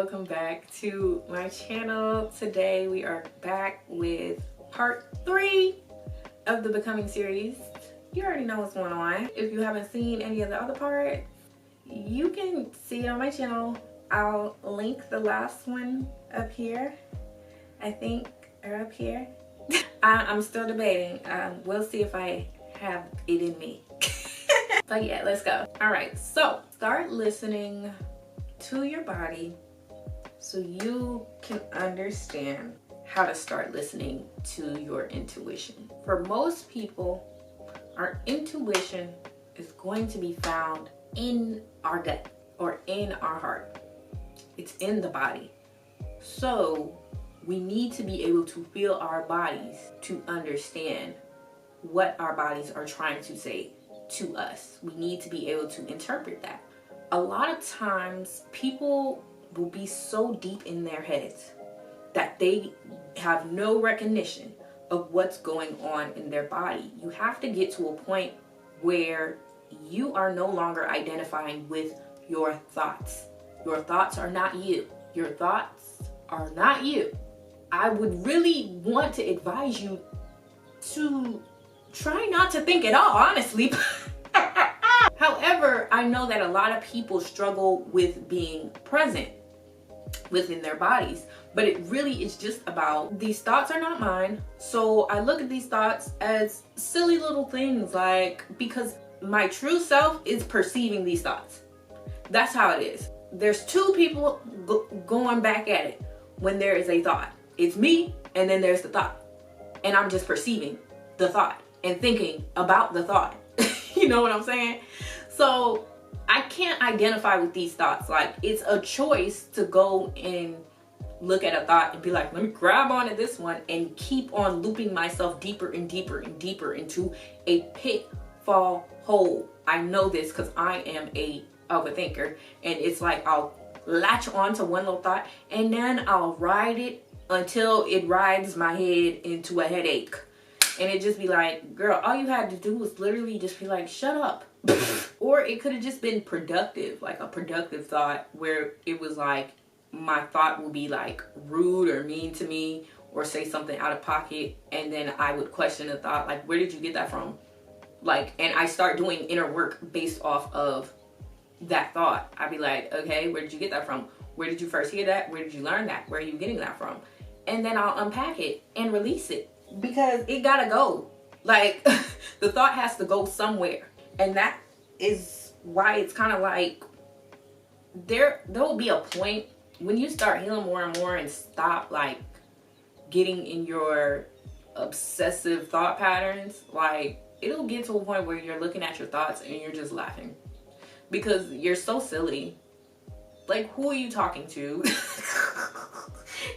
welcome back to my channel. Today we are back with part 3 of the Becoming series. You already know what's going on. If you haven't seen any of the other parts, you can see it on my channel. I'll link the last one up here, I think, or up here. I'm still debating. We'll see if I have it in me. But yeah, let's go. All right, so start listening to your body so you can understand how to start listening to your intuition. For most people, our intuition is going to be found in our gut or in our heart. It's in the body. So we need to be able to feel our bodies to understand what our bodies are trying to say to us. We need to be able to interpret that. A lot of times people will be so deep in their heads that they have no recognition of what's going on in their body. You have to get to a point where you are no longer identifying with your thoughts. Your thoughts are not you. Your thoughts are not you. I would really want to advise you to try not to think at all, honestly. However, I know that a lot of people struggle with being present within their bodies, but it really is just about, these thoughts are not mine. So I look at these thoughts as silly little things, like, because my true self is perceiving these thoughts. That's how it is. There's two people going back at it when there is a thought. It's me, and then there's the thought. And I'm just perceiving the thought and thinking about the thought. You know what I'm saying? So I can't identify with these thoughts. Like, it's a choice to go and look at a thought and be like, let me grab onto this one and keep on looping myself deeper and deeper and deeper into a pitfall hole. I know this because I am a overthinker, and it's like I'll latch on to one little thought and then I'll ride it until it rides my head into a headache. And it just be like, girl, all you had to do was literally just be like, shut up. Or it could have just been productive, like a productive thought where it was like, my thought would be like rude or mean to me or say something out of pocket. And then I would question the thought, like, where did you get that from? Like, and I start doing inner work based off of that thought. I'd be like, okay, where did you get that from? Where did you first hear that? Where did you learn that? Where are you getting that from? And then I'll unpack it and release it. Because it gotta go. Like, the thought has to go somewhere. And that is why it's kind of like, there will be a point when you start healing more and more and stop like getting in your obsessive thought patterns. Like, it'll get to a point where you're looking at your thoughts and you're just laughing. Because you're so silly. Like, who are you talking to?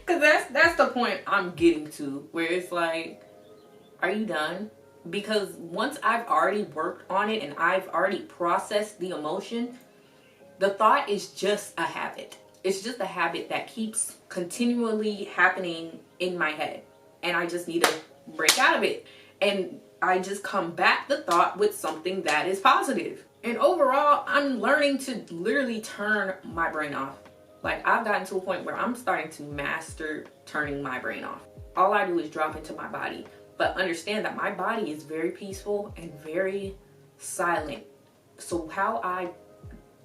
Because that's the point I'm getting to, where it's like, are you done? Because once I've already worked on it and I've already processed the emotion, the thought is just a habit. It's just a habit that keeps continually happening in my head. And I just need to break out of it. And I just combat the thought with something that is positive. And overall, I'm learning to literally turn my brain off. Like, I've gotten to a point where I'm starting to master turning my brain off. All I do is drop into my body. But understand that my body is very peaceful and very silent. So how I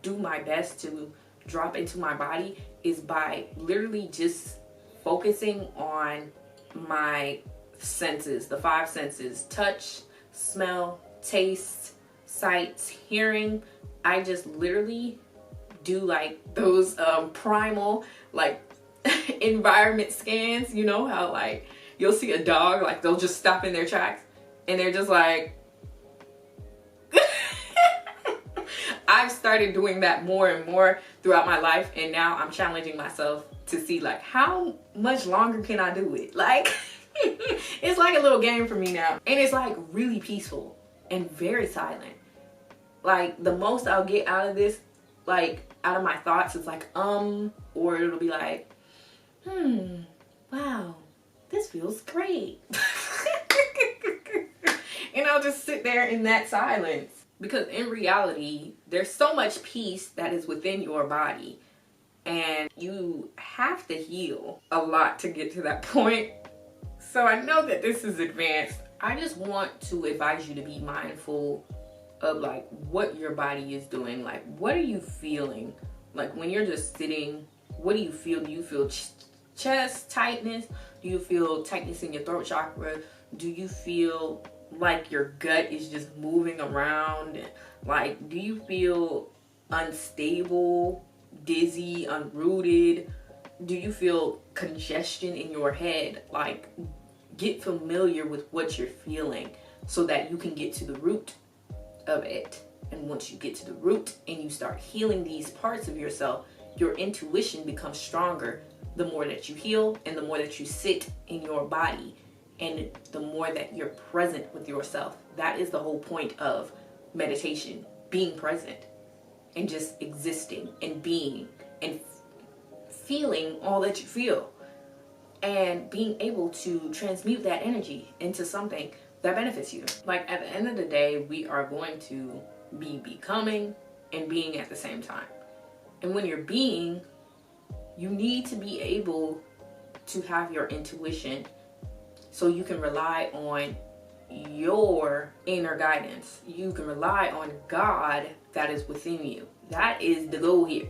do my best to drop into my body is by literally just focusing on my senses, the 5 senses: touch, smell, taste, sight, hearing. I just literally do like those primal like environment scans. You know how like you'll see a dog, like they'll just stop in their tracks and they're just like I've started doing that more and more throughout my life, and now I'm challenging myself to see like, how much longer can I do it? Like it's like a little game for me now, and it's like really peaceful and very silent. Like, the most I'll get out of this, like out of my thoughts, is like or it'll be like, wow, this feels great. And I'll just sit there in that silence. Because in reality, there's so much peace that is within your body And you have to heal a lot to get to that point. So I know that this is advanced. I just want to advise you to be mindful of like what your body is doing. Like, what are you feeling? Like when you're just sitting, what do you feel? Do you feel chest tightness? Do you feel tightness in your throat chakra? Do you feel like your gut is just moving around? Like, do you feel unstable, dizzy, unrooted? Do you feel congestion in your head? Like, get familiar with what you're feeling so that you can get to the root of it. And once you get to the root and you start healing these parts of yourself, your intuition becomes stronger the more that you heal and the more that you sit in your body and the more that you're present with yourself. That is the whole point of meditation, being present and just existing and being and feeling all that you feel and being able to transmute that energy into something that benefits you. Like, at the end of the day, we are going to be becoming and being at the same time. And when you're being, you need to be able to have your intuition so you can rely on your inner guidance. You can rely on God that is within you. That is the goal here.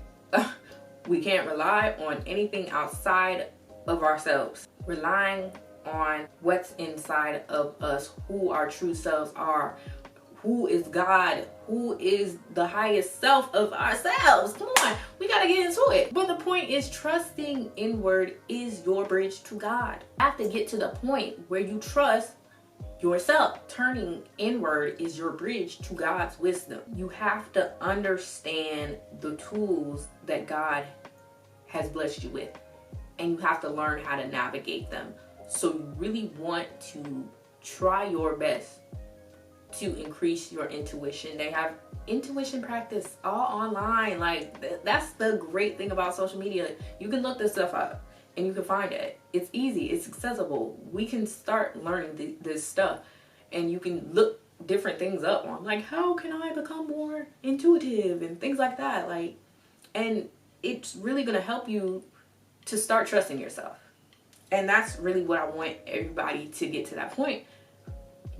We can't rely on anything outside of ourselves. Relying on what's inside of us, who our true selves are, who is God, who is the highest self of ourselves. Come on, we gotta get into it. But the point is, trusting inward is your bridge to God. You have to get to the point where you trust yourself. Turning inward is your bridge to God's wisdom. You have to understand the tools that God has blessed you with, and you have to learn how to navigate them. So you really want to try your best to increase your intuition. They have intuition practice all online. Like, that's the great thing about social media. You can look this stuff up and you can find it. It's easy, it's accessible. We can start learning this stuff, and you can look different things up on, like, how can I become more intuitive and things like that. Like, and it's really gonna help you to start trusting yourself. And that's really what I want everybody to get to, that point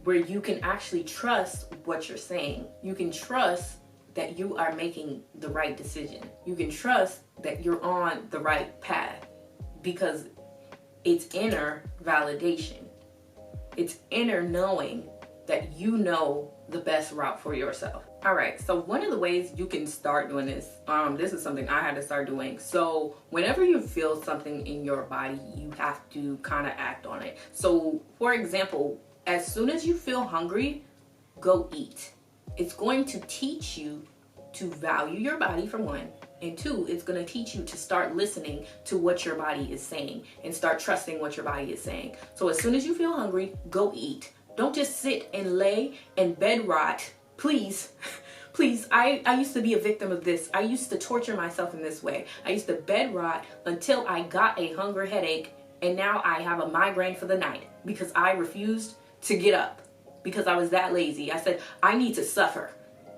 where you can actually trust what you're saying. You can trust that you are making the right decision. You can trust that you're on the right path, because it's inner validation. It's inner knowing that you know the best route for yourself. All right, so one of the ways you can start doing this, this is something I had to start doing. So whenever you feel something in your body, you have to kind of act on it. So for example, as soon as you feel hungry, go eat. It's going to teach you to value your body, for one. And two, it's going to teach you to start listening to what your body is saying and start trusting what your body is saying. So as soon as you feel hungry, go eat. Don't just sit and lay and bed rot. Please, please. I used to be a victim of this. I used to torture myself in this way. I used to bed rot until I got a hunger headache, and now I have a migraine for the night because I refused to get up because I was that lazy. I said, I need to suffer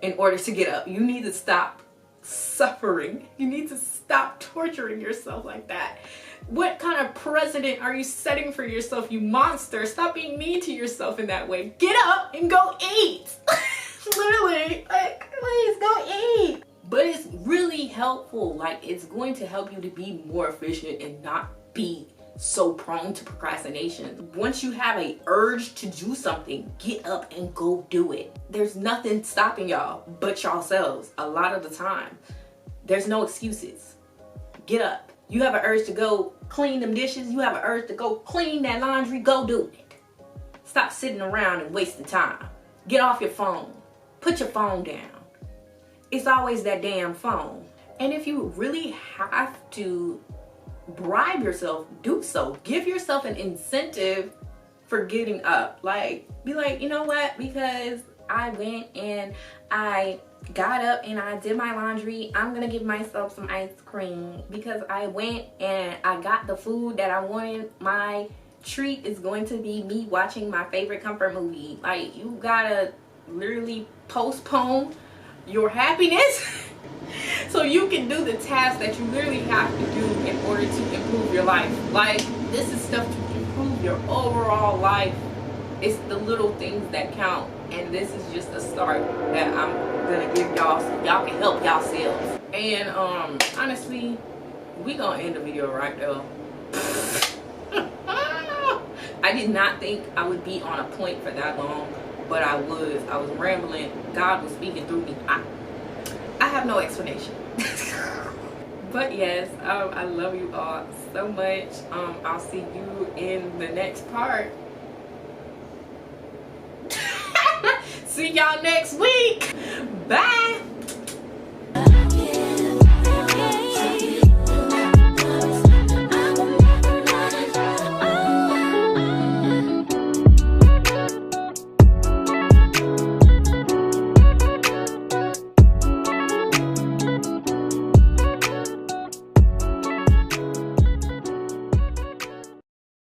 in order to get up. You need to stop suffering. You need to stop torturing yourself like that. What kind of precedent are you setting for yourself, you monster? Stop being mean to yourself in that way. Get up and go eat. Literally, like, please go eat. But it's really helpful. Like, it's going to help you to be more efficient and not be so prone to procrastination. Once you have a urge to do something, get up and go do it. There's nothing stopping y'all but yourselves a lot of the time. There's no excuses. Get up. You have an urge to go clean them dishes. You have an urge to go clean that laundry. Go do it. Stop sitting around and wasting time. Get off your phone. Put your phone down. It's always that damn phone. And if you really have to bribe yourself, do so. Give yourself an incentive for getting up. Like, be like, you know what? Because I went and I got up and I did my laundry, I'm gonna give myself some ice cream. Because I went and I got the food that I wanted, my treat is going to be me watching my favorite comfort movie. Like, you gotta literally postpone your happiness So you can do the tasks that you literally have to do in order to improve your life. Like, this is stuff to improve your overall life. It's the little things that count, and this is just a start that I'm gonna give y'all so y'all can help yourselves. And honestly, we gonna end the video right there. I did not think I would be on a point for that long, but I was rambling. God was speaking through me. I have no explanation. But yes, I love you all so much. I'll see you in the next part. See y'all next week. Bye.